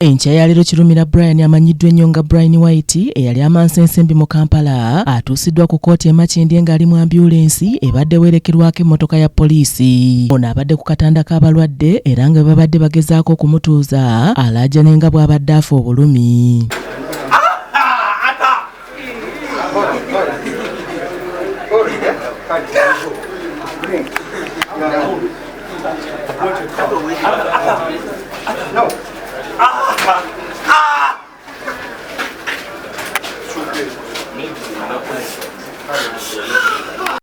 Enkya ya leero Kirumira Brian amanyiddwa ennyo nga Brian White eyali amansa ensimbi mu Kampala atuusiddwa ku kkooti e Makindye ng'ali mu ambyulensi ebadde weerekerwako emmotoka ya poliisi. Ono abadde ku katanda k'abalwadde era nga bwe babadde bagezaako okumutuuza alaajane nga bw'abadde afa obulumi.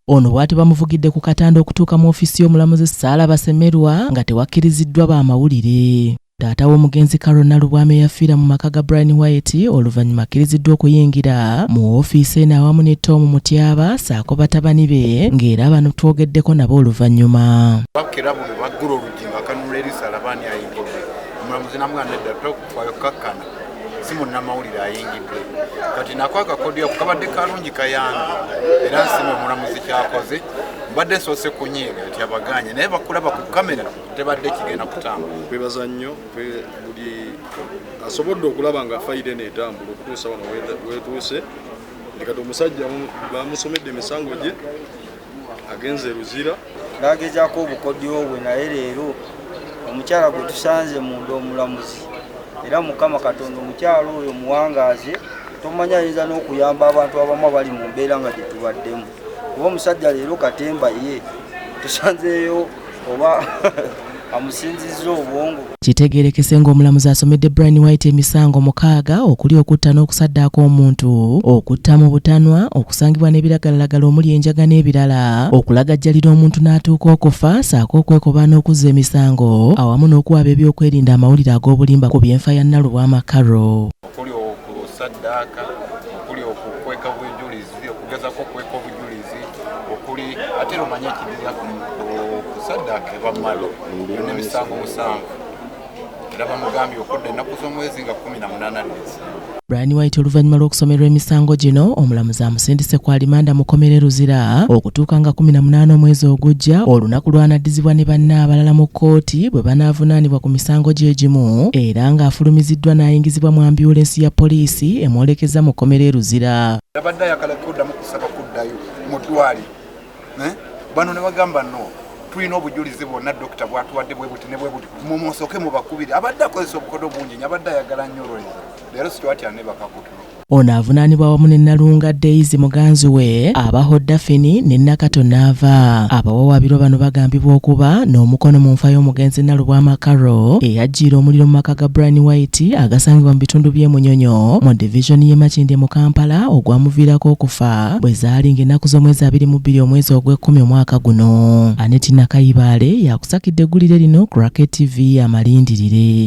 Ono bw'ati bamuvugidde ku katanda okutuuka mu ofiisi y'omulamuzi Ssaalaba nga tewakkiriziddwa b'amawulire. Taata w'omugenzi Carol Nalubwame yafiira mu maka ga Brian White oluvannyuma akkiriziddwa okuyingira mu ofiisi eno awamu ne Tom Mutyaba ssaako batabani be ng'era bano twogeddeko nabo oluvannyuma. Bakkira bwe baggula oluggi nga Kanula eri Ssaalabani ayingidde. Omulamuzi n'amugamba tokakkana si munnamawulire ayingidde. Kati nako akakodyo kabadde kalungi kayange era nsiime omulamuzi kyakoze mbadde nsoose kunyiiga nti abaganye naye bakulaba ku kamera tebadde kigenda kutambula. Twebaza nnyo buli asobodde okulaba nga fayida n'etambula okutuusa wano wetuuse. Kati omusajja bamusomedde emisango gye agenze Luzira n'agezaako obukodyo bwe naye leero omukyala gwe tusanze munda omulamuzi era Mukama Katonda omukyala oyo muwangaaze tomanya ayinza n'okuyamba abantu abamu abali mu mbeera nga gye tubaddemu kuba omusajja leero katemba ye tusanzeeyo oba amusinzizza obwongo. Kitegeerekese ng'omulamuzi asomedde Brian White emisango 6 okuli okutta n'okusaddaako omuntu, okutta mu butanwa, okusangibwa n'ebiragalalagala omuli enjaga n'ebirala, okulagajjalira omuntu n'atuuka okufa ssaako okwekoba n'okuzza emisango awamu n'okuwaaba ebyokwerinda amawulire ag'obulimba ku byenfa ya Nalubwama Carol. Okuli okusaddaaka, okuli okukweka obujulizi, okugezaako okweka obujulizi, okuli ate omanye ekidirira okusaddaaka ebamalo n'emisango 7 era bamugambye okudda ennaku z'omwezi nga 18 Brian White oluvannyuma lw'okusomerwa emisango gino omulamuzi amusindise ku alimanda mu kkomera Luzira okutuuka nga 18 omwezi ogujja olunaku lw'anaddizibwa ne banne abalala mu kkooti bwe banaavunaanibwa ku misango gye gimu era ng'afulumiziddwa n'ayingizibwa mu ambyulensi ya poliisi emwolekeza mu kkomera Luzira. Yabadde ayagala kuddamu kusaba kuddayo mu ddwaliro bano ne bagamba no tulina obujulizi bwonna dokita bwatuwadde bwe buti ne bwe buti mumusooke mubakubiri abadde akozesa obukodo bungi abadde ayagala nnyo olweza leero situwatya ne bakakutulo. Ono avunaanibwa wamu ne Nalunga Daisy muganzi we abaho Daphne ne Nakato Nava. Abawawaabirwa bano bagambibwa okuba n'omukono mu nfa y'omugenzi Nalubwama Carol eyajjiira omuliro mu maka ga Brian White agasangibwa mu bitundu by'e Munyonyo mu divisioni y'e Makindye mu Kampala ogwamuviirako okufa bwe zaali ng'ennaku z'omwezi 22 omwezi ogw'Ekkumi omwaka guno. Aneti Nakayibaale yakusakidde eggulire lino ku Racket TV amalindirire.